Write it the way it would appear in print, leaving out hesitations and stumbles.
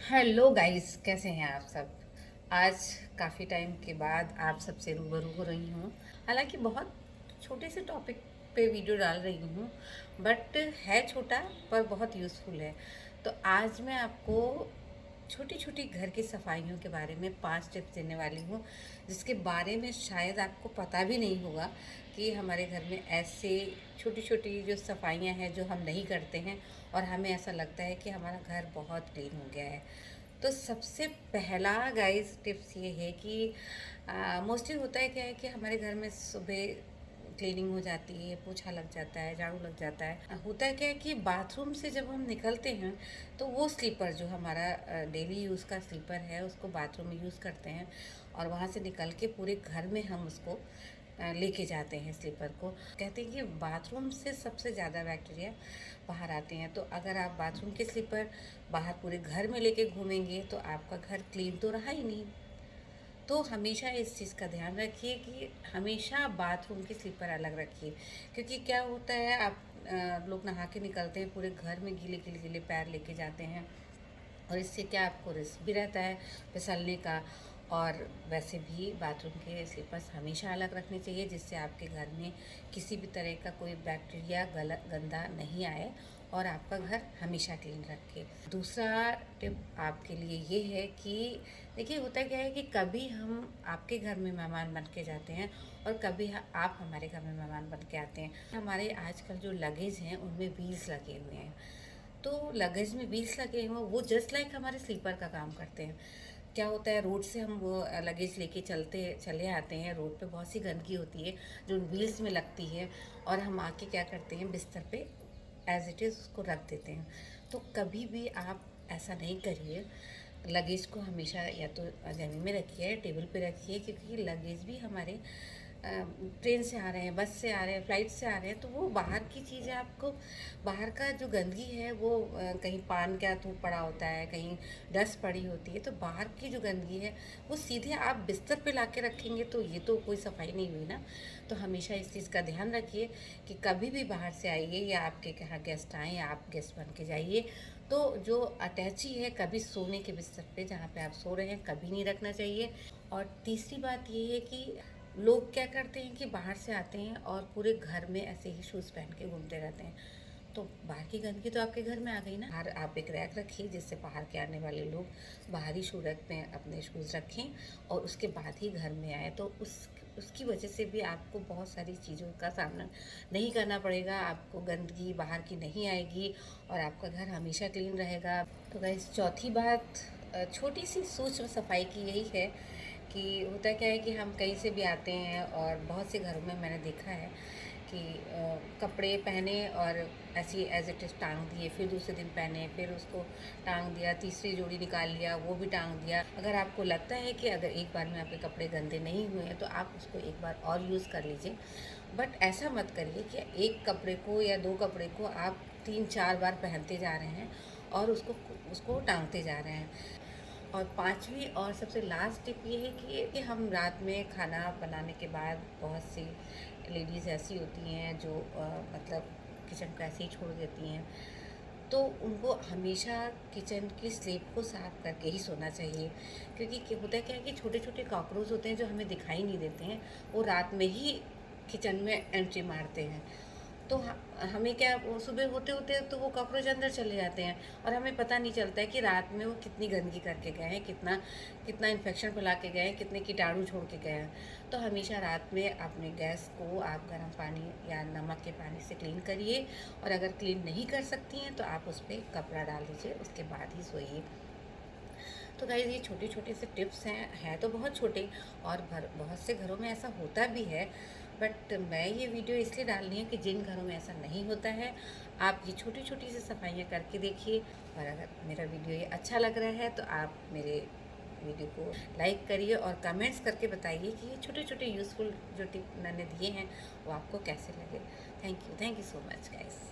Hello guys, कैसे हैं आप सब। आज काफ़ी टाइम के बाद आप सबसे रूबरू हो रही हूँ। हालांकि बहुत छोटे से टॉपिक पे वीडियो डाल रही हूँ, बट है छोटा पर बहुत यूज़फुल है। तो आज मैं आपको छोटी छोटी घर की सफाइयों के बारे में 5 टिप्स देने वाली हूँ, जिसके बारे में शायद आपको पता भी नहीं होगा कि हमारे घर में ऐसे छोटी छोटी जो सफाइयाँ हैं जो हम नहीं करते हैं, और हमें ऐसा लगता है कि हमारा घर बहुत क्लीन हो गया है। तो सबसे पहला गाइस टिप्स ये है कि मोस्टली होता है क्या है कि हमारे घर में सुबह क्लीनिंग हो जाती है, पोछा लग जाता है, झाड़ू लग जाता है। होता है क्या है कि बाथरूम से जब हम निकलते हैं तो वो स्लीपर जो हमारा डेली यूज़ का स्लीपर है उसको बाथरूम में यूज़ करते हैं, और वहाँ से निकल के पूरे घर में हम उसको लेके जाते हैं स्लीपर को। कहते हैं कि बाथरूम से सबसे ज़्यादा बैक्टीरिया बाहर आते हैं। तो अगर आप बाथरूम के स्लीपर बाहर पूरे घर में लेके घूमेंगे तो आपका घर क्लीन तो रहा ही नहीं। तो हमेशा इस चीज़ का ध्यान रखिए कि हमेशा बाथरूम की स्लीपर अलग रखिए, क्योंकि क्या होता है आप लोग नहा के निकलते हैं, पूरे घर में गीले गीले गीले पैर लेके जाते हैं, और इससे क्या आपको रिस्क भी रहता है फिसलने का। और वैसे भी बाथरूम के स्लीपर्स हमेशा अलग रखने चाहिए, जिससे आपके घर में किसी भी तरह का कोई बैक्टीरिया गलत गंदा नहीं आए, और आपका घर हमेशा क्लीन रखे। दूसरा टिप आपके लिए ये है कि देखिए, होता क्या है कि कभी हम आपके घर में मेहमान बन के जाते हैं, और कभी आप हमारे घर में मेहमान बन के आते हैं। हमारे आजकल जो लगेज हैं उनमें व्हील्स लगे हुए हैं। तो लगेज में व्हील्स लगे हैं, वो जस्ट लाइक हमारे स्लीपर का काम करते हैं। क्या होता है, रोड से हम वो लगेज लेके चले आते हैं, रोड पे बहुत सी गंदगी होती है जो व्हील्स में लगती है, और हम आके क्या करते हैं, बिस्तर पे एज इट इज़ उसको रख देते हैं। तो कभी भी आप ऐसा नहीं करिए। लगेज को हमेशा या तो ज़मीन में रखिए या टेबल पे रखिए, क्योंकि लगेज भी हमारे ट्रेन से आ रहे हैं, बस से आ रहे हैं, फ्लाइट से आ रहे हैं, तो वो बाहर की चीज़ें आपको, बाहर का जो गंदगी है वो कहीं पान का थूक पड़ा होता है, कहीं डस्ट पड़ी होती है, तो बाहर की जो गंदगी है वो सीधे आप बिस्तर पे ला के रखेंगे, तो ये तो कोई सफाई नहीं हुई ना। तो हमेशा इस चीज़ का ध्यान रखिए कि कभी भी बाहर से आइए या आपके यहाँ गेस्ट आएँ या आप गेस्ट बन के जाइए, तो जो अटैची है कभी सोने के बिस्तर पे जहाँ पे आप सो रहे हैं कभी नहीं रखना चाहिए। और तीसरी बात ये है कि लोग क्या करते हैं कि बाहर से आते हैं और पूरे घर में ऐसे ही शूज़ पहन के घूमते रहते हैं, तो बाहर की गंदगी तो आपके घर में आ गई ना। बाहर आप एक रैक रखिए, जिससे बाहर के आने वाले लोग बाहरी शू रैक में अपने शूज़ रखें और उसके बाद ही घर में आए, तो उसकी वजह से भी आपको बहुत सारी चीज़ों का सामना नहीं करना पड़ेगा, आपको गंदगी बाहर की नहीं आएगी, और आपका घर हमेशा क्लीन रहेगा। तो गाइस, चौथी बात छोटी सी सूक्ष्म सफाई की यही है कि होता क्या है कि हम कहीं से भी आते हैं, और बहुत से घरों में मैंने देखा है कि कपड़े पहने और ऐसी एज इट इज़ टांग दिए, फिर दूसरे दिन पहने, फिर उसको टांग दिया, तीसरी जोड़ी निकाल लिया, वो भी टांग दिया। अगर आपको लगता है कि अगर एक बार में आपके कपड़े गंदे नहीं हुए हैं तो आप उसको एक बार और यूज़ कर लीजिए, बट ऐसा मत करिए कि एक कपड़े को या दो कपड़े को आप 3-4 बार पहनते जा रहे हैं और उसको उसको टांगते जा रहे हैं। और पांचवी और सबसे लास्ट टिप ये है कि हम रात में खाना बनाने के बाद, बहुत सी लेडीज़ ऐसी होती हैं जो मतलब किचन को ऐसे ही छोड़ देती हैं, तो उनको हमेशा किचन की स्लेब को साफ करके ही सोना चाहिए, क्योंकि होता है क्या है कि छोटे छोटे कॉकरोच होते हैं जो हमें दिखाई नहीं देते हैं, वो रात में ही किचन में एंट्री मारते हैं। तो हमें क्या, वो सुबह होते होते तो वो कॉकरोच अंदर चले जाते हैं, और हमें पता नहीं चलता है कि रात में वो कितनी गंदगी करके गए हैं, कितना कितना इन्फेक्शन फैला के गए हैं, कितने कीटाणु छोड़ के गए हैं। तो हमेशा रात में अपने गैस को आप गर्म पानी या नमक के पानी से क्लीन करिए, और अगर क्लीन नहीं कर सकती हैं तो आप उस पर कपड़ा डाल दीजिए, उसके बाद ही सोइए। तो गाइज़, ये छोटे छोटे से टिप्स हैं तो बहुत छोटे, और बहुत से घरों में ऐसा होता भी है, बट मैं ये वीडियो इसलिए डाल रही हूँ कि जिन घरों में ऐसा नहीं होता है, आप ये छोटी छोटी सी सफाइयाँ करके देखिए। और अगर मेरा वीडियो ये अच्छा लग रहा है तो आप मेरे वीडियो को लाइक करिए और कमेंट्स करके बताइए कि ये छोटे छोटे यूज़फुल जो टिप मैंने दिए हैं वो आपको कैसे लगे। Thank you so much guys.